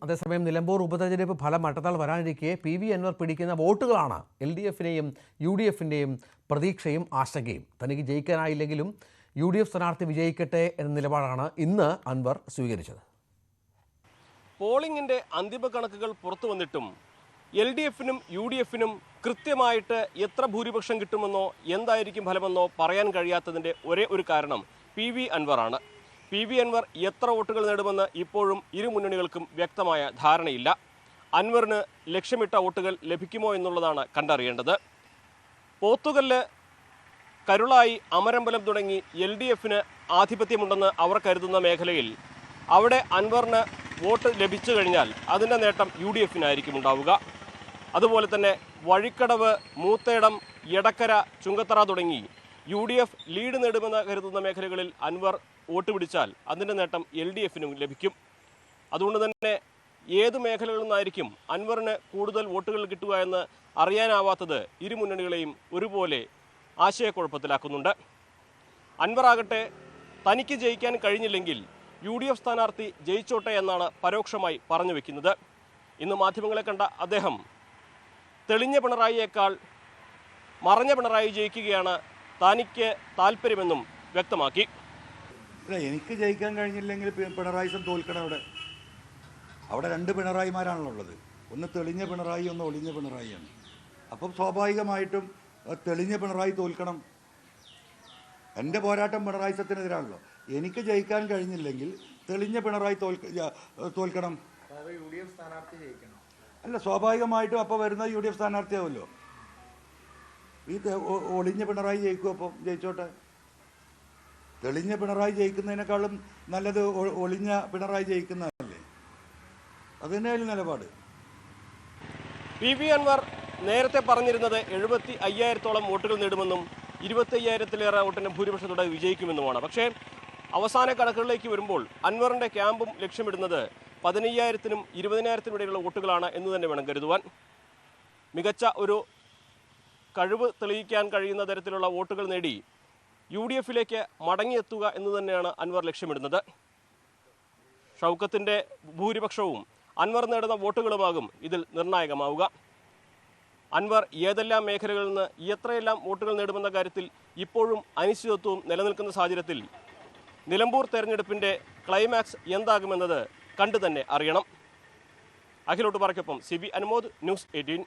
അതേസമയം നിലമ്പൂർ ഉപതെരഞ്ഞെടുപ്പ് ഫലം മറ്റന്നാൾ വരാനിരിക്കെ പി.വി. അൻവർ പിടിക്കുന്ന വോട്ടുകളാണ് LDF-നെയും UDF-ന്റെയും പ്രതീക്ഷയും ആശങ്കയും. തനിക്ക് ജയിക്കാനായില്ലെങ്കിലും UDF സ്ഥാനാർത്ഥി വിജയിക്കട്ടെ എന്ന നിലപാടാണ് ഇന്ന് അൻവർ സ്വീകരിച്ചത്. പോളിംഗിന്റെ അന്തിമ കണക്കുകൾ പുറത്തു വന്നിട്ടും LDF-നും UDF-നും കൃത്യമായിട്ട് എത്ര ഭൂരിപക്ഷം കിട്ടുമെന്നോ എന്തായിരിക്കും ഫലമെന്നോ പറയാൻ കഴിയാത്തതിൻ്റെ ഒരേ ഒരു കാരണം പി.വി. അൻവറാണ്. പി.വി. അൻവർ എത്ര വോട്ടുകൾ നേടുമെന്ന് ഇപ്പോഴും ഇരു മുന്നണികൾക്കും വ്യക്തമായ ധാരണയില്ല. അൻവറിന് ലക്ഷ്യമിട്ട വോട്ടുകൾ ലഭിക്കുമോ എന്നുള്ളതാണ് കണ്ടറിയേണ്ടത്. പോത്തുകല്ല്, കരുളായി, അമരമ്പലം തുടങ്ങി LDF-ന് ആധിപത്യമുണ്ടെന്ന് അവർ കരുതുന്ന മേഖലയിൽ അവിടെ അൻവറിന് വോട്ട് ലഭിച്ചു കഴിഞ്ഞാൽ അതിൻ്റെ നേട്ടം UDF-നായിരിക്കും ഉണ്ടാവുക. അതുപോലെ തന്നെ വഴിക്കടവ്, മൂത്തേടം, എടക്കര, ചുങ്കത്തറ തുടങ്ങി UDF ലീഡ് നേടുമെന്ന് കരുതുന്ന മേഖലകളിൽ അൻവർ വോട്ട് പിടിച്ചാൽ അതിൻ്റെ നേട്ടം LDF-നും ലഭിക്കും. അതുകൊണ്ട് തന്നെ ഏത് മേഖലകളിൽ നിന്നായിരിക്കും അൻവറിന് കൂടുതൽ വോട്ടുകൾ കിട്ടുക എന്ന് അറിയാനാവാത്തത് ഇരു മുന്നണികളെയും ഒരുപോലെ ആശയക്കുഴപ്പത്തിലാക്കുന്നുണ്ട്. അൻവറാകട്ടെ തനിക്ക് ജയിക്കാൻ കഴിഞ്ഞില്ലെങ്കിൽ UDF സ്ഥാനാർത്ഥി ജയിച്ചോട്ടെ എന്നാണ് പരോക്ഷമായി പറഞ്ഞു വെക്കുന്നത്. ഇന്ന് മാധ്യമങ്ങളെ കണ്ട അദ്ദേഹം തെളിഞ്ഞ പിണറായിയേക്കാൾ മറഞ്ഞ പിണറായി ജയിക്കുകയാണ് തനിക്ക് താല്പര്യമെന്നും വ്യക്തമാക്കി. എനിക്ക് ജയിക്കാൻ കഴിഞ്ഞില്ലെങ്കിൽ പിണറായി തോൽക്കണം. അവിടെ രണ്ട് പിണറായിമാരാണല്ലോ ഉള്ളത്. ഒന്ന് തെളിഞ്ഞ പിണറായി, ഒന്ന് ഒളിഞ്ഞ പിണറായിയാണ്. അപ്പം സ്വാഭാവികമായിട്ടും തെളിഞ്ഞ പിണറായി തോൽക്കണം. എൻ്റെ പോരാട്ടം പിണറായിസത്തിനെതിരാണല്ലോ. എനിക്ക് ജയിക്കാൻ കഴിഞ്ഞില്ലെങ്കിൽ തെളിഞ്ഞ പിണറായി തോൽക്കണം. അല്ല, സ്വാഭാവികമായിട്ടും അപ്പോൾ വരുന്ന UDF സ്ഥാനാർത്ഥിയാവുമല്ലോ. ഈ ഒളിഞ്ഞ പിണറായി ജയിക്കും. അപ്പം ജയിച്ചോട്ടെ. തെളിഞ്ഞ പിണറായി ജയിക്കുന്നതിനേക്കാളും നല്ലത് ഒളിഞ്ഞ പിണറായി ജയിക്കുന്നതല്ലേ. അത് തന്നെയായാലും നിലപാട്. പി.വി. അൻവർ നേരത്തെ പറഞ്ഞിരുന്നത് 75,000-ഓളം വോട്ടുകൾ നേടുമെന്നും 25,000-ലേറെ വോട്ടിന് ഭൂരിപക്ഷത്തോടെ വിജയിക്കുമെന്നുമാണ്. പക്ഷേ അവസാന കണക്കുകളിലേക്ക് വരുമ്പോൾ അൻവറിൻ്റെ ക്യാമ്പും ലക്ഷ്യമിടുന്നത് 15,000-നും 20,000-നും ഇടയിലുള്ള വോട്ടുകളാണ് എന്ന് തന്നെ വേണം കരുതുവാൻ. മികച്ച ഒരു കഴിവ് തെളിയിക്കാൻ കഴിയുന്ന തരത്തിലുള്ള വോട്ടുകൾ നേടി UDF-ലേക്ക് മടങ്ങിയെത്തുക എന്ന് തന്നെയാണ് അൻവർ ലക്ഷ്യമിടുന്നത്. ഷൗക്കത്തിൻ്റെ ഭൂരിപക്ഷവും അൻവർ നേടുന്ന വോട്ടുകളുമാകും ഇതിൽ നിർണായകമാവുക. അൻവർ ഏതെല്ലാം മേഖലകളിൽ നിന്ന് എത്രയെല്ലാം വോട്ടുകൾ നേടുമെന്ന കാര്യത്തിൽ ഇപ്പോഴും അനിശ്ചിതത്വവും നിലനിൽക്കുന്ന സാഹചര്യത്തിൽ നിലമ്പൂർ തെരഞ്ഞെടുപ്പിൻ്റെ ക്ലൈമാക്സ് എന്താകുമെന്നത് കണ്ടു തന്നെ അറിയണം. അഖിലോട്ട് പറയ്ക്കൊപ്പം CB അനുമോദ്, ന്യൂസ് 18.